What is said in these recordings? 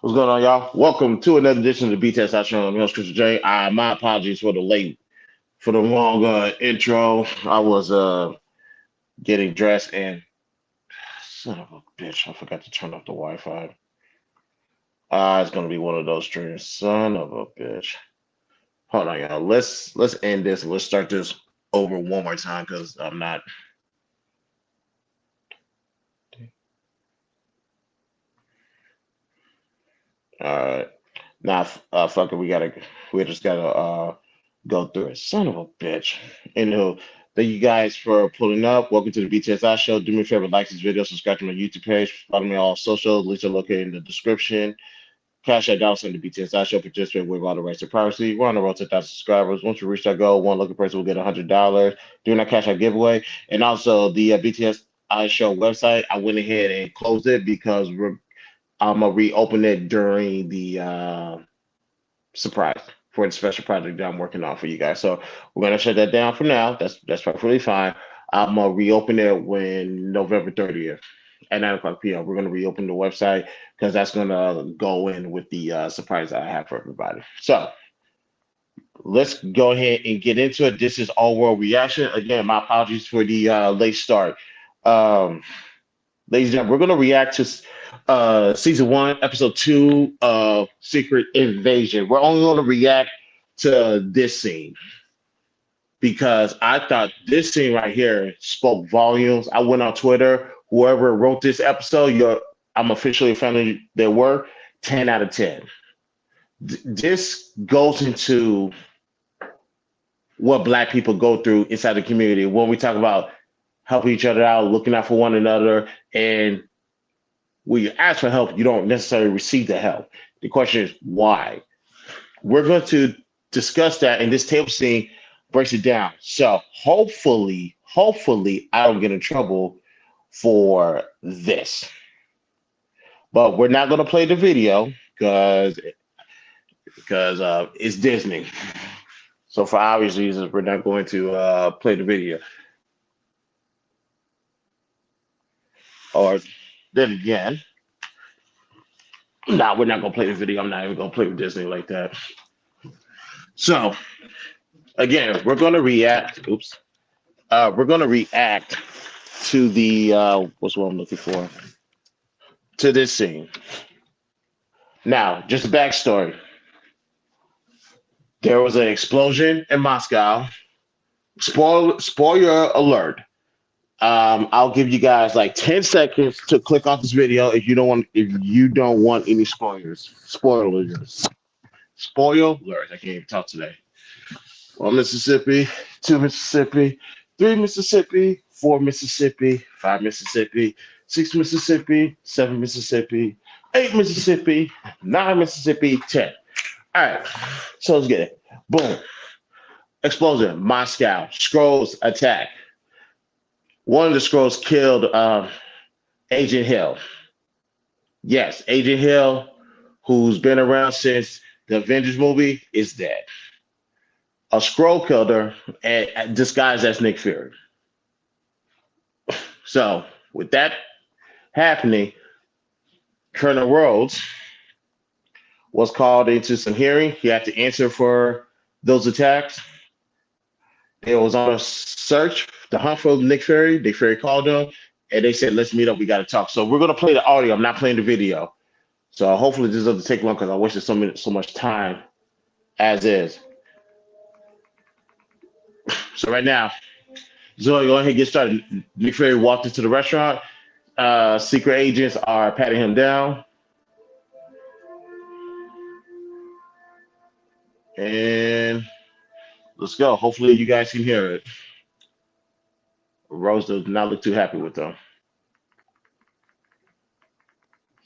What's going on, y'all? Welcome to another edition of the BTS Show. I'm your host, Christian J. My apologies for the long intro. I was getting dressed and son of a bitch, I forgot to turn off the Wi-Fi. It's gonna be one of those streams. Son of a bitch. Hold on, y'all. Let's end this and let's start this over one more time because I'm not. All right. Now, fuck it. We just gotta go through it. Son of a bitch. Anywho, thank you guys for pulling up. Welcome to the BTSI show. Do me a favor, like this video, subscribe to my YouTube page, follow me on all social. Links are located in the description. Cash at dollar sign the BTSI show. Participate with all the rights to privacy. We're on the road to 1,000 subscribers. Once we reach that goal, one lucky person will get $100 during our cash out giveaway. And also the BTSI show website. I went ahead and closed it because I'm gonna reopen it during the surprise for the special project that I'm working on for you guys. So we're gonna shut that down for now. That's perfectly fine. I'm gonna reopen it when November 30th at 9 o'clock p.m. We're gonna reopen the website because that's gonna go in with the surprise that I have for everybody. So let's go ahead and get into it. This is all world reaction. Again, my apologies for the late start. Um, Ladies and gentlemen, we're going to react to season one, episode two of Secret Invasion. We're only going to react to this scene because I thought this scene right here spoke volumes. I went on Twitter. Whoever wrote this episode, I'm officially a fan of their work. 10 out of 10. This goes into what Black people go through inside the community when we talk about helping each other out, looking out for one another, and when you ask for help, you don't necessarily receive the help. The question is why. We're going to discuss that, and this table scene breaks it down. So hopefully, I don't get in trouble for this. But we're not going to play the video because it's Disney. So for obvious reasons, we're not going to play the video. Or then again, nah, we're not gonna play the video. I'm not even gonna play with Disney like that. So again, we're gonna react. Oops. We're gonna react to the what's what I'm looking for to this scene. Now, just a backstory. There was an explosion in Moscow. Spoiler alert. I'll give you guys like 10 seconds to click off this video if you don't want any spoilers. Spoilers. Spoilers. I can't even talk today. 1 Mississippi, 2 Mississippi, 3 Mississippi, 4 Mississippi, 5 Mississippi, 6 Mississippi, 7 Mississippi, 8 Mississippi, 9 Mississippi, 10. All right, so let's get it. Boom. Explosion. Moscow. Scrolls attack. One of the scrolls killed Agent Hill. Yes, Agent Hill, who's been around since the Avengers movie, is dead. A scroll killed her and disguised as Nick Fury. So with that happening, Colonel Rhodes was called into some hearing. He had to answer for those attacks. It was on a search, the hunt for Nick Fury. Nick Fury called him, and they said, "Let's meet up. We got to talk." So we're gonna play the audio. I'm not playing the video. So hopefully this doesn't take long because I wasted so much time as is. So right now, Zoe, go ahead and get started. Nick Fury walked into the restaurant. Secret agents are patting him down. And let's go. Hopefully you guys can hear it. Rose does not look too happy with them.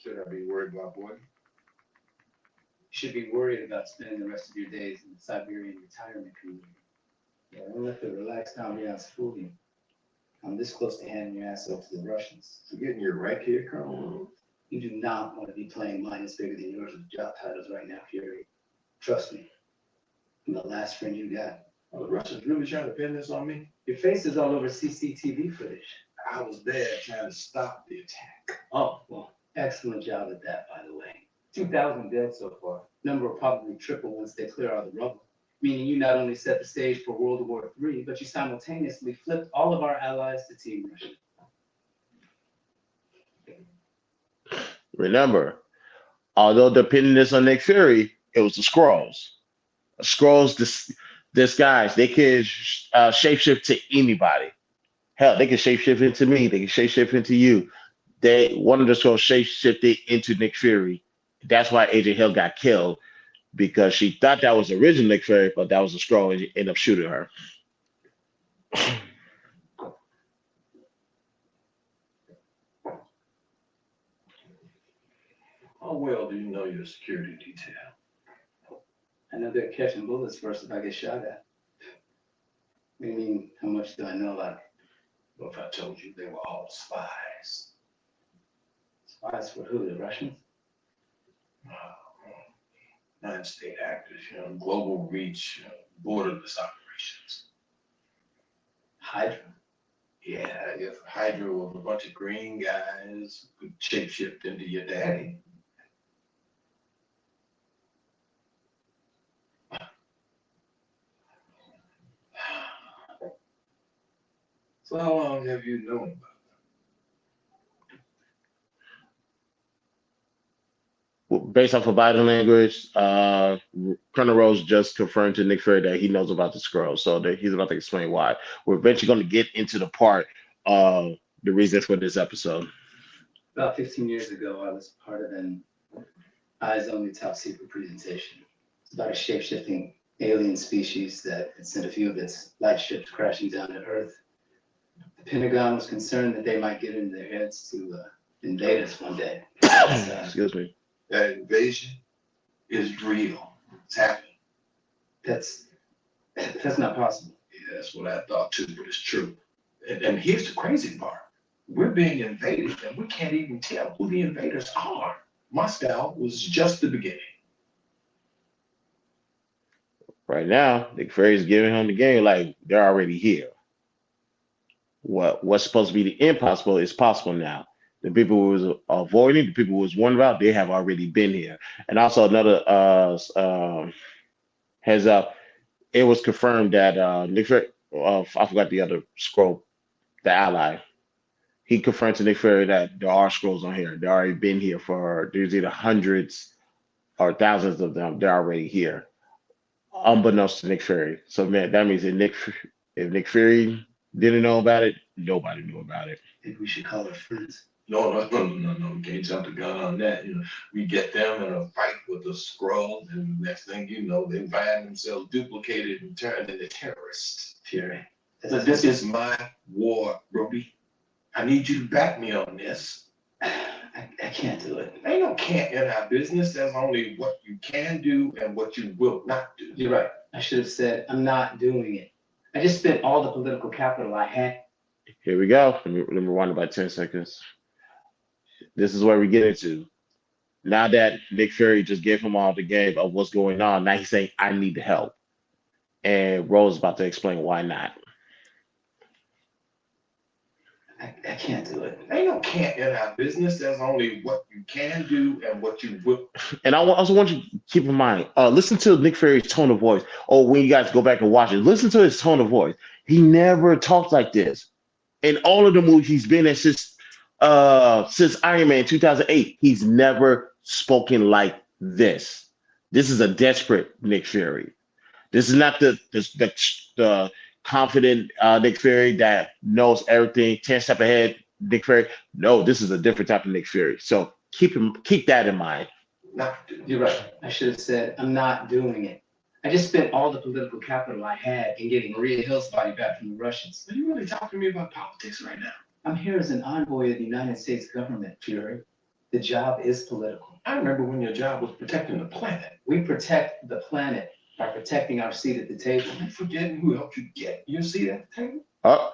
Should I be worried about boy? You should be worried about spending the rest of your days in the Siberian retirement community. Yeah, don't let the relaxed ambiance fool you. I'm this close to handing your ass off to the Russians. You getting your rank here, Colonel? You do not want to be playing minus bigger than yours with job titles right now, Fury. Trust me. I'm the last friend you got. Are the Russians really trying to pin this on me? Your face is all over CCTV footage. I was there trying to stop the attack. Oh, well, excellent job at that, by the way. 2,000 dead so far. Number will probably triple once they clear out the rubble. Meaning you not only set the stage for World War III, but you simultaneously flipped all of our allies to Team Russia. Remember, although depending this on Nick Fury, it was the Skrulls. Skrulls, this guys, they can shapeshift to anybody. Hell, they can shapeshift into me. They can shapeshift into you. One of the Skrulls shapeshifted into Nick Fury. That's why Agent Hill got killed, because she thought that was the original Nick Fury, but that was a Skrull and ended up shooting her. How well do you know your security detail? I know they're catching bullets first if I get shot at. What do you mean, how much do I know? Like, What if I told you they were all spies? spies for who? The Russians? United States actors, global reach, borderless operations. Hydra? Yeah, if Hydra was a bunch of green guys who could shapeshift into your daddy. So how long have you known about Based off of body language, Colonel Rhodes just confirmed to Nick Fury that he knows about the Skrulls, so that he's about to explain why. We're eventually going to get into the part of the reason for this episode. About 15 years ago, I was part of an eyes only top secret presentation. It's about a shape-shifting alien species that had sent a few of its light ships crashing down to Earth. The Pentagon was concerned that they might get it in their heads to invade us one day. Excuse me. That invasion is real. It's happening. That's not possible. Yeah, that's what I thought too, but it's true. And here's the crazy part. We're being invaded and we can't even tell who the invaders are. Moscow was just the beginning. Right now, Nick Fury's giving him the game like they're already here. What's supposed to be the impossible is possible now. The people who was avoiding, the people who was wondering about, they have already been here. And also another heads up, it was confirmed that Nick Fury, I forgot the other Skrull, the ally. He confirmed to Nick Fury that there are Skrulls on here. They already been here there's either hundreds or thousands of them. They're already here, unbeknownst to Nick Fury. So man, that means if Nick Fury didn't know about it, nobody knew about it. Maybe we should call our friends. No. We can't jump the gun on that. We get them in a fight with the Skrulls, and the next thing you know, they find themselves duplicated and turned into terrorists. Fury. This is my war, Ruby. I need you to back me on this. I can't do it. Ain't no can't in our business. There's only what you can do and what you will not do. You're right. I should have said, I'm not doing it. I just spent all the political capital I had. Here we go. Let me rewind about 10 seconds. This is where we get into. Now that Nick Fury just gave him all the game of what's going on, now he's saying, I need help. And Rose is about to explain why not. I can't do it. Ain't no can't in our business. There's only what you can do and what you will. And I also want you to keep in mind, listen to Nick Fury's tone of voice. Or when you guys go back and watch it, listen to his tone of voice. He never talked like this. In all of the movies he's been in since Iron Man 2008, he's never spoken like this. This is a desperate Nick Fury. This is not the confident Nick Fury that knows everything, 10 steps ahead Nick Fury. No, this is a different type of Nick Fury. So keep that in mind. You're right. I should have said, I'm not doing it. I just spent all the political capital I had in getting Maria Hill's body back from the Russians. Are you really talking to me about politics right now? I'm here as an envoy of the United States government, Fury. The job is political. I remember when your job was protecting the planet. We protect the planet by protecting our seat at the table. Are you forgetting who helped you get your seat at the table?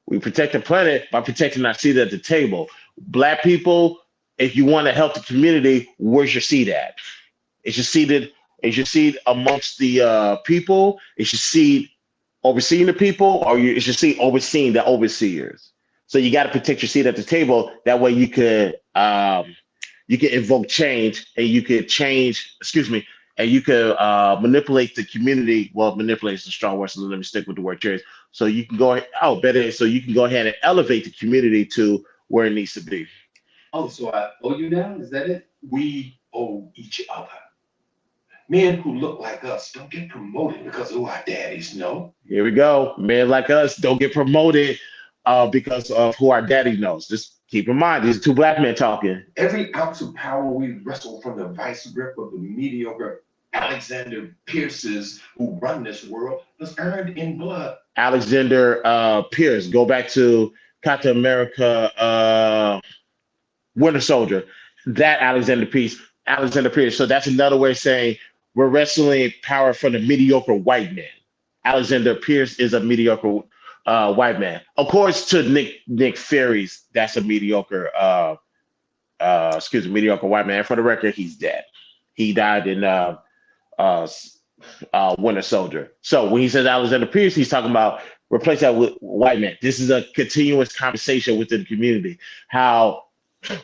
We protect the planet by protecting our seat at the table. Black people, if you want to help the community, where's your seat at? Is your seat amongst the people? Is your seat overseeing the people, or is your seat overseeing the overseers? So you got to protect your seat at the table. That way you could you can invoke change, and you could change. Excuse me. And you could manipulate the community. Well, manipulate is a strong word, so let me stick with the word change. So you can go. Oh, better. So you can go ahead and elevate the community to where it needs to be. Oh, so I owe you now? Is that it? We owe each other. Men who look like us don't get promoted because of who our daddies know. Here we go. Men like us don't get promoted because of who our daddy knows. Just keep in mind, these are two black men talking. Every ounce of power we wrestle from the vice grip of the mediocre Alexander Pierces who run this world was earned in blood. Alexander Pierce, go back to Captain America, Winter Soldier. That Alexander Pierce. So that's another way of saying we're wrestling power from the mediocre white man. Alexander Pierce is a mediocre white man. Of course, to Nick Fury's, that's a mediocre mediocre white man. For the record, he's dead. He died in uh, Winter Soldier. So when he says Alexander Pierce, he's talking about replace that with white man. This is a continuous conversation within the community. How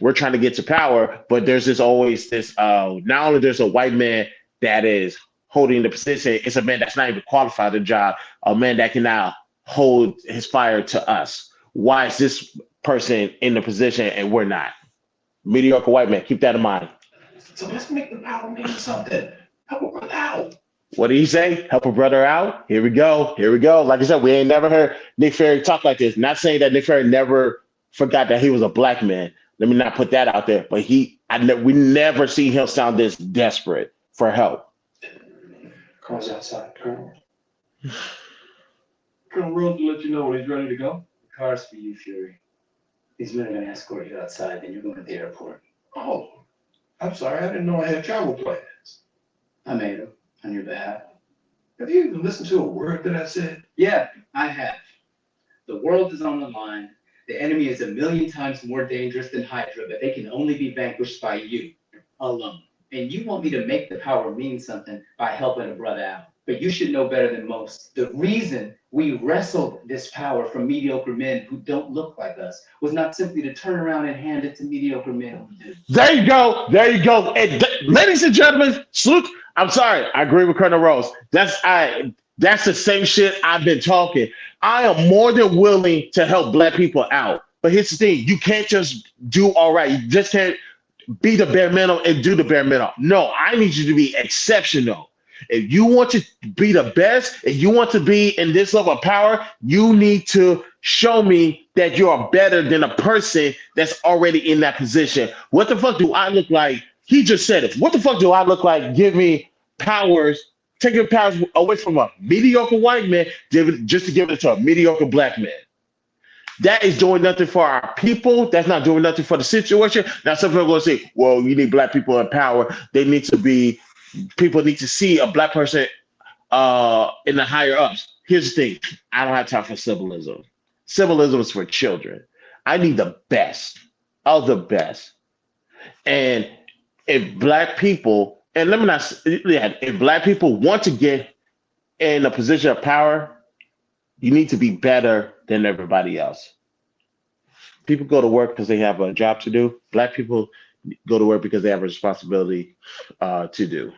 we're trying to get to power, but there's this always this. Not only there's a white man that is holding the position, it's a man that's not even qualified for the job. A man that can now hold his fire to us. Why is this person in the position and we're not? Mediocre white man. Keep that in mind. So let's make the power mean something. Help a brother out. What did he say? Help a brother out? Here we go. Here we go. Like I said, we ain't never heard Nick Fury talk like this. Not saying that Nick Fury never forgot that he was a black man. Let me not put that out there. But we never see him sound this desperate for help. Car's outside, Colonel. Colonel Rhodes will let you know when he's ready to go. The car's for you, Fury. These men are going to escort you outside, then you're going to the airport. Oh, I'm sorry. I didn't know I had travel plans. I made them on your behalf. Have you even listened to a word that I said? Yeah, I have. The world is on the line. The enemy is 1,000,000 times more dangerous than Hydra, but they can only be vanquished by you alone. And you want me to make the power mean something by helping a brother out. But you should know better than most. The reason we wrestled this power from mediocre men who don't look like us was not simply to turn around and hand it to mediocre men who do. There you go. There you go. And ladies and gentlemen, salute. I'm sorry. I agree with Colonel Rose. That's the same shit I've been talking. I am more than willing to help black people out. But here's the thing. You can't just do all right. You just can't be the bare minimum and do the bare minimum. No, I need you to be exceptional. If you want to be the best, if you want to be in this level of power, you need to show me that you are better than a person that's already in that position. What the fuck do I look like? He just said it. What the fuck do I look like? Give me powers, taking powers away from a mediocre white man just to give it to a mediocre black man. That is doing nothing for our people. That's not doing nothing for the situation. Now, some people are going to say, well, you need black people in power. People need to see a black person in the higher ups. Here's the thing. I don't have time for symbolism. Symbolism is for children. I need the best of the best. And if black people, and let me not, if black people want to get in a position of power, you need to be better than everybody else. People go to work because they have a job to do. Black people go to work because they have a responsibility to do.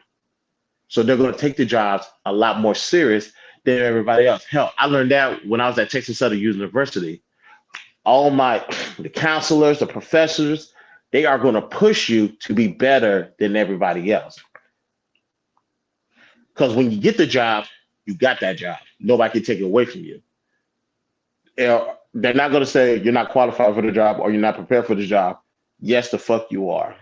So they're going to take the jobs a lot more serious than everybody else. Hell, I learned that when I was at Texas Southern University. All the counselors, the professors, they are going to push you to be better than everybody else. Because when you get the job, you got that job. Nobody can take it away from you. They're not going to say you're not qualified for the job or you're not prepared for the job. Yes, the fuck you are.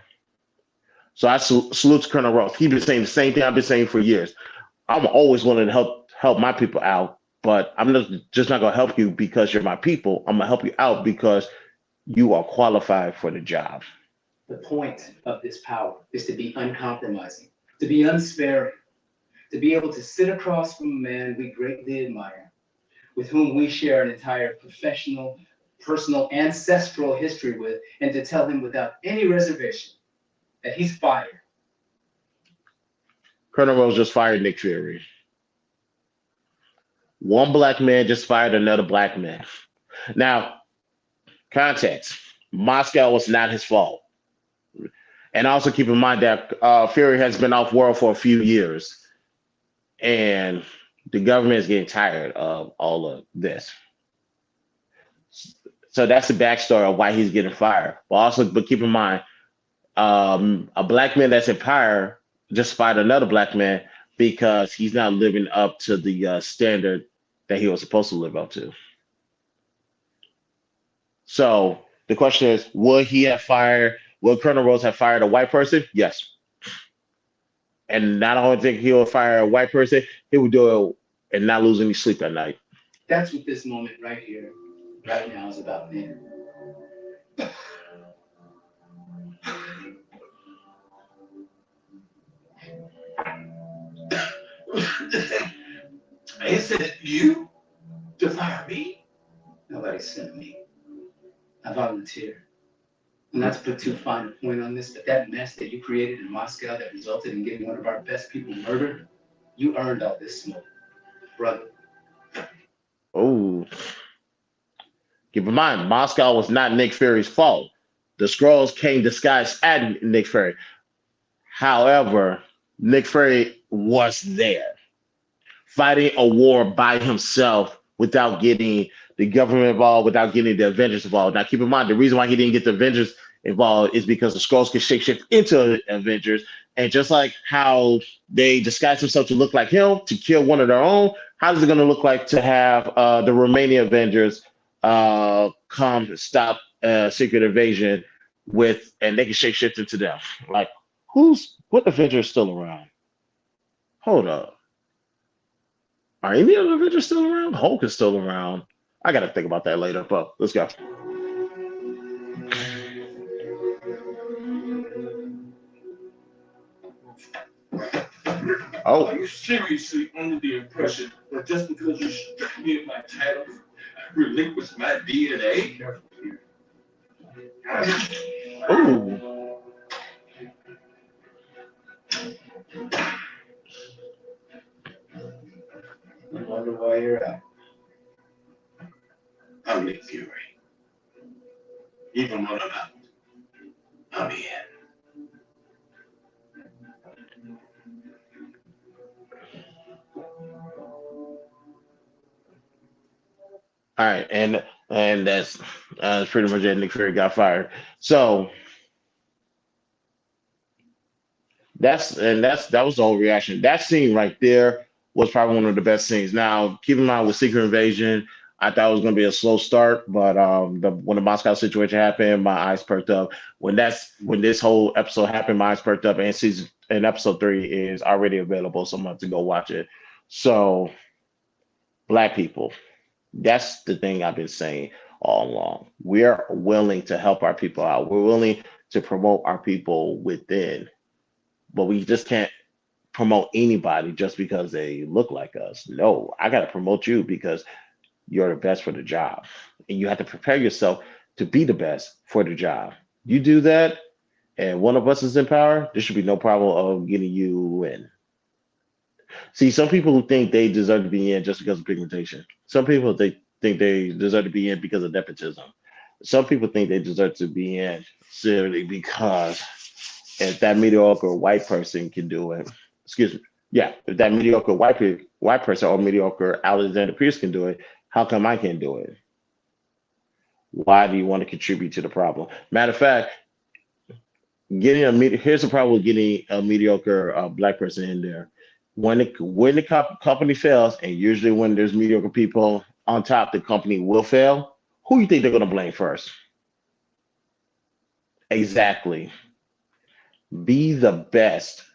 So I salute to Colonel Ross. He's been saying the same thing I've been saying for years. I'm always willing to help my people out, but I'm just not going to help you because you're my people. I'm going to help you out because you are qualified for the job. The point of this power is to be uncompromising, to be unsparing, to be able to sit across from a man we greatly admire, with whom we share an entire professional, personal, ancestral history with, and to tell him without any reservation that he's fired. Colonel Rose just fired Nick Fury. One black man just fired another black man. Now, context. Moscow was not his fault. And also keep in mind that Fury has been off world for a few years, and the government is getting tired of all of this. So that's the backstory of why he's getting fired. But keep in mind, a black man that's in power just fired another black man because he's not living up to the standard that he was supposed to live up to. So the question is, would he have fired? Would Colonel Rhodes have fired a white person? Yes. And not only think he would fire a white person, he would do it and not lose any sleep at night. That's what this moment right here, right now is about, man. Is it you to fire me? Nobody sent me. I volunteered. And not to put too fine a point on this, but that mess that you created in Moscow that resulted in getting one of our best people murdered, you earned all this smoke, brother. Oh, keep in mind, Moscow was not Nick Fury's fault. The Skrulls came disguised at Nick Fury. However, Nick Fury was there, fighting a war by himself without getting the government involved, without getting the Avengers involved. Now, keep in mind, the reason why he didn't get the Avengers involved is because the Skrulls can shapeshift into Avengers. And just like how they disguise themselves to look like him to kill one of their own, how is it going to look like to have the remaining Avengers come stop Secret Invasion and they can shapeshift into them? Like, what Avenger is still around? Hold up. Are any of the Avengers still around? Hulk is still around. I gotta think about that later, but let's go. Oh, Are you seriously under the impression that just because you stripped me of my title, I relinquished my DNA? oh, I wonder why you're out. I'm Nick Fury. Even when I'm out, I'm in. all right, and that's pretty much it. Nick Fury got fired. So that was the whole reaction. That scene right there was probably one of the best scenes. Now, keep in mind with Secret Invasion, I thought it was going to be a slow start, but when the Moscow situation happened, my eyes perked up. When this whole episode happened, my eyes perked up, and episode 3 is already available, so I'm going to go watch it. So, black people, that's the thing I've been saying all along. We're willing to help our people out. We're willing to promote our people within, but we just can't promote anybody just because they look like us. No, I got to promote you because you're the best for the job. And you have to prepare yourself to be the best for the job. You do that, and one of us is in power, there should be no problem of getting you in. See, some people think they deserve to be in just because of pigmentation. Some people think they deserve to be in because of nepotism. Some people think they deserve to be in simply because if that mediocre white person can do it, excuse me, yeah, if that mediocre white person or mediocre Alexander Pierce can do it, how come I can't do it? Why do you want to contribute to the problem? Matter of fact, here's the problem with getting a mediocre black person in there. When the company fails, and usually when there's mediocre people on top, the company will fail. Who you think they're going to blame first? Exactly. Be the best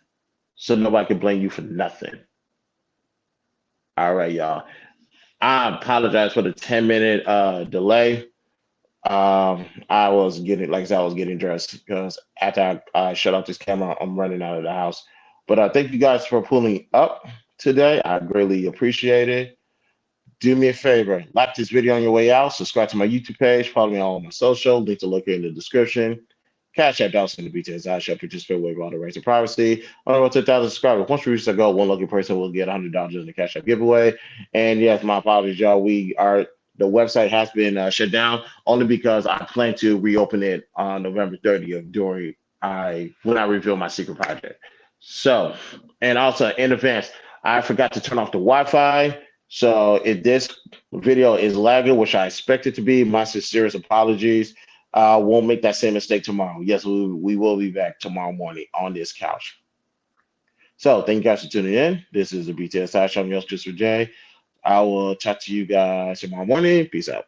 so nobody can blame you for nothing. All right, y'all. I apologize for the 10-minute delay. I was getting, like I said, I was getting dressed because after I shut off this camera, I'm running out of the house. But thank you guys for pulling up today. I greatly appreciate it. Do me a favor, like this video on your way out, subscribe to my YouTube page, follow me on all my social, links are located in the description. Cash App down in the BTS. I shall participate with all the rights and privacy. On the road to 1,000 subscribers. Once we reach that goal, one lucky person will get $100 in the Cash App giveaway. And yes, my apologies, y'all. The website has been shut down only because I plan to reopen it on November 30th during when I reveal my secret project. So, and also in advance, I forgot to turn off the Wi-Fi. So if this video is lagging, which I expect it to be, my sincerest apologies. Won't make that same mistake tomorrow. Yes, we will be back tomorrow morning on this couch. So thank you guys for tuning in. This is the BTS Show. I'm your host, Christopher J. I will talk to you guys tomorrow morning. Peace out.